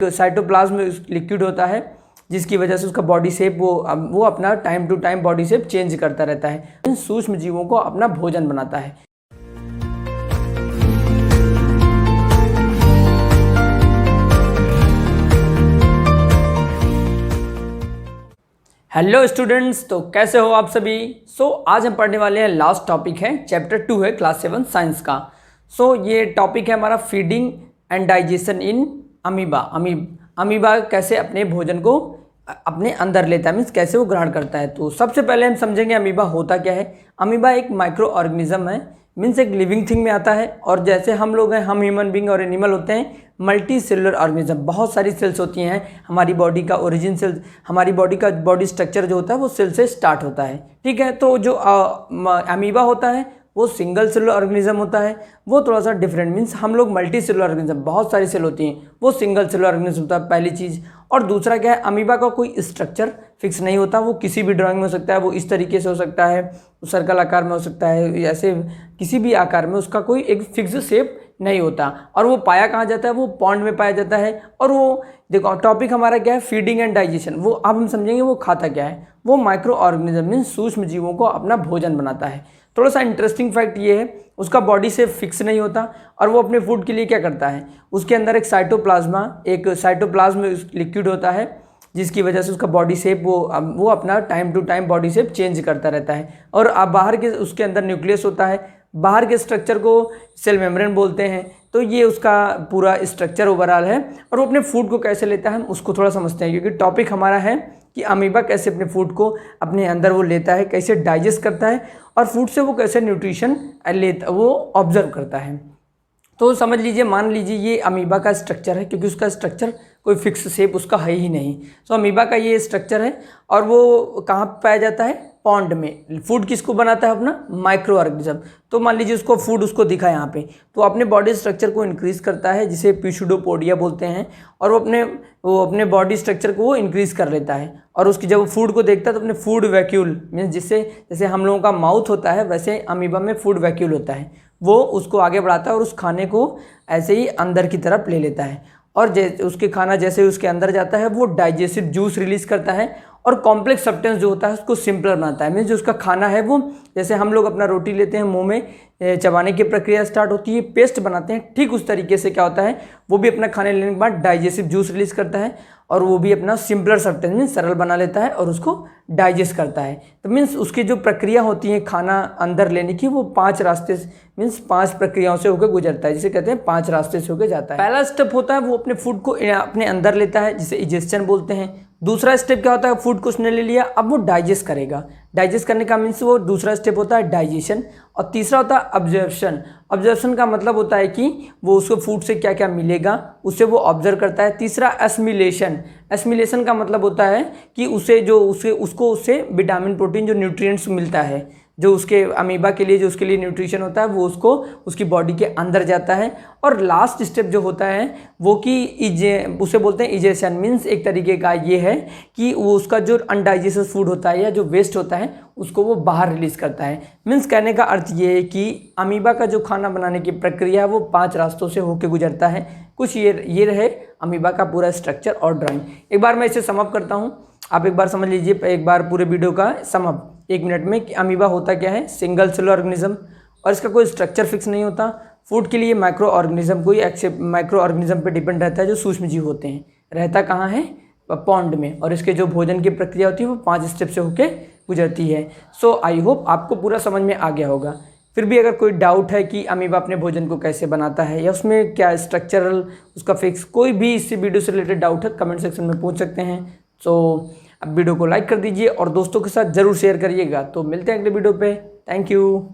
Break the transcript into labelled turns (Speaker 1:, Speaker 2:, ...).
Speaker 1: Cytoplasm liquid होता है जिसकी वजह से उसका बॉडी शेप वो अपना time to time body shape change करता रहता है, इन सूक्ष्म जीवों को अपना भोजन बनाता है। हेलो स्टूडेंट्स, तो कैसे हो आप सभी। आज हम पढ़ने वाले हैं, लास्ट टॉपिक है, चैप्टर 2 है क्लास 7 साइंस का। ये टॉपिक है हमारा feeding and digestion in amoeba. Amoeba कैसे अपने भोजन को अपने अंदर लेता है, मीन्स कैसे वो ग्रहण करता है। तो सबसे पहले हम समझेंगे अमीबा होता क्या है। अमीबा एक माइक्रो ऑर्गेनिज्म है, मीन्स एक लिविंग थिंग में आता है। और जैसे हम लोग हैं, हम ह्यूमन बींग और एनिमल होते हैं, मल्टी सेलुलर ऑर्गेनिज्म, बहुत सारी सेल्स होती हैं। हमारी बॉडी का ओरिजिन सेल, हमारी बॉडी का बॉडी स्ट्रक्चर जो होता है वो सेल से स्टार्ट होता है, ठीक है। तो जो अमीबा होता है वो सिंगल सेलुलर ऑर्गेनिज्म होता है, वो थोड़ा सा डिफरेंट, मीन्स हम लोग मल्टी सेलुलर ऑर्गेनिज्म, बहुत सारी सेल होती हैं, वो सिंगल सेलुलर ऑर्गेनिज्म होता है, पहली चीज़। और दूसरा क्या है, अमीबा का कोई स्ट्रक्चर फिक्स नहीं होता, वो किसी भी ड्राइंग में हो सकता है, वो इस तरीके से हो सकता है, सर्कल आकार में हो सकता है, ऐसे किसी भी आकार में, उसका कोई एक फिक्स शेप नहीं होता। और वो पाया कहाँ जाता है, वो पॉन्ड में पाया जाता है। और वो देखो टॉपिक हमारा क्या है, फीडिंग एंड डाइजेशन। वो अब हम समझेंगे वो खाता क्या है। वो माइक्रो ऑर्गेनिज्म मीन्स सूक्ष्म जीवों को अपना भोजन बनाता है। थोड़ा सा इंटरेस्टिंग फैक्ट ये है, उसका बॉडी शेप फिक्स नहीं होता, और वो अपने फूड के लिए क्या करता है, उसके अंदर एक साइटोप्लाज्म लिक्विड होता है जिसकी वजह से उसका बॉडी शेप वो अपना time to time body shape change करता रहता है। और अब बाहर के उसके अंदर न्यूक्लियस होता है, बाहर के स्ट्रक्चर को सेल मेम्ब्रेन बोलते हैं। तो ये उसका पूरा स्ट्रक्चर ओवरऑल है। और वो अपने फूड को कैसे लेता है हम उसको थोड़ा समझते हैं, क्योंकि टॉपिक हमारा है कि अमीबा कैसे अपने फूड को अपने अंदर वो लेता है, कैसे डाइजेस्ट करता है, और फूड से वो कैसे न्यूट्रिशन लेता वो ऑब्जर्व करता है। तो समझ लीजिए, मान लीजिए ये अमीबा का स्ट्रक्चर है, क्योंकि उसका स्ट्रक्चर कोई फिक्स शेप उसका है ही नहीं। तो अमीबा का ये स्ट्रक्चर है, और वो कहाँ पाया जाता है, पॉन्ड में। फूड किसको बनाता है, अपना माइक्रो ऑर्गेनिज्म। तो मान लीजिए उसको फूड उसको दिखा यहाँ पे, तो अपने बॉडी स्ट्रक्चर को इंक्रीज करता है, जिसे प्यूसिडोपोडिया बोलते हैं। और वो अपने बॉडी स्ट्रक्चर को वो इंक्रीज कर लेता है। और उसकी जब फूड को देखता है तो अपने फूड वैक्यूल मीन्स जैसे हम लोगों का माउथ होता है, वैसे अमीबा में फूड वैक्यूल होता है, वो उसको आगे बढ़ाता है और उस खाने को ऐसे ही अंदर की तरफ ले लेता है। और उसके खाना जैसे उसके अंदर जाता है, वो डाइजेस्टिव जूस रिलीज करता है, और कॉम्प्लेक्स सब्सटेंस जो होता है उसको सिंपलर बनाता है। मीन्स जो उसका खाना है, वो जैसे हम लोग अपना रोटी लेते हैं, मुंह में चबाने की प्रक्रिया स्टार्ट होती है, पेस्ट बनाते हैं, ठीक उस तरीके से क्या होता है, वो भी अपना खाने लेने के बाद डाइजेस्टिव जूस रिलीज करता है, और वो भी अपना सिंपलर सब्सटेंस मीन्स सरल बना लेता है और उसको डाइजेस्ट करता है। तो मीन्स उसकी जो प्रक्रिया होती है खाना अंदर लेने की, वो 5 रास्ते मीन्स 5 प्रक्रियाओं से होकर गुजरता है, जिसे कहते हैं 5 रास्ते से होकर जाता है। पहला स्टेप होता है वो अपने फूड को अपने अंदर लेता है, जिसे इजेस्शन बोलते हैं। दूसरा स्टेप क्या होता है, फूड को उसने ले लिया, अब वो डाइजेस्ट करेगा। डाइजेस्ट करने का मीन्स वो दूसरा स्टेप होता है डाइजेशन। और तीसरा होता है ऑब्जर्वेशन। ऑब्जर्वेशन का मतलब होता है कि वो उसको फूड से क्या क्या मिलेगा उसे वो ऑब्जर्व करता है। तीसरा एसिमिलेशन। एसिमिलेशन का मतलब होता है कि उससे विटामिन प्रोटीन जो न्यूट्रिएंट्स मिलता है, जो उसके अमीबा के लिए जो उसके लिए न्यूट्रिशन होता है, वो उसको उसकी बॉडी के अंदर जाता है। और लास्ट स्टेप जो होता है वो कि उसे बोलते हैं इजेशन। मीन्स एक तरीके का ये है कि वो उसका जो अनडाइजेस्टेड फूड होता है या जो वेस्ट होता है उसको वो बाहर रिलीज करता है। मीन्स कहने का अर्थ ये है कि अमीबा का जो खाना बनाने की प्रक्रिया है वो 5 रास्तों से होकर गुजरता है। कुछ ये रहे अमीबा का पूरा स्ट्रक्चर और ड्राइंग। एक बार मैं इसे समअप करता हूँ, आप एक बार समझ लीजिए, एक बार पूरे वीडियो का समअप 1 मिनट में कि अमीबा होता क्या है, सिंगल सेलुलर ऑर्गेनिज्म, और इसका कोई स्ट्रक्चर फिक्स नहीं होता। फूड के लिए माइक्रो ऑर्गेनिज्म पे डिपेंड रहता है, जो सूक्ष्म जीव होते हैं। रहता कहाँ है, पॉन्ड में। और इसके जो भोजन की प्रक्रिया होती है वो 5 स्टेप से होके गुजरती है। आई होप आपको पूरा समझ में आ गया होगा। फिर भी अगर कोई डाउट है कि अमीबा अपने भोजन को कैसे बनाता है या उसमें क्या स्ट्रक्चरल उसका फिक्स, कोई भी इससे वीडियो से रिलेटेड डाउट है, कमेंट सेक्शन में पूछ सकते हैं। अब वीडियो को लाइक कर दीजिए और दोस्तों के साथ ज़रूर शेयर करिएगा। तो मिलते हैं अगले वीडियो पे। Thank you.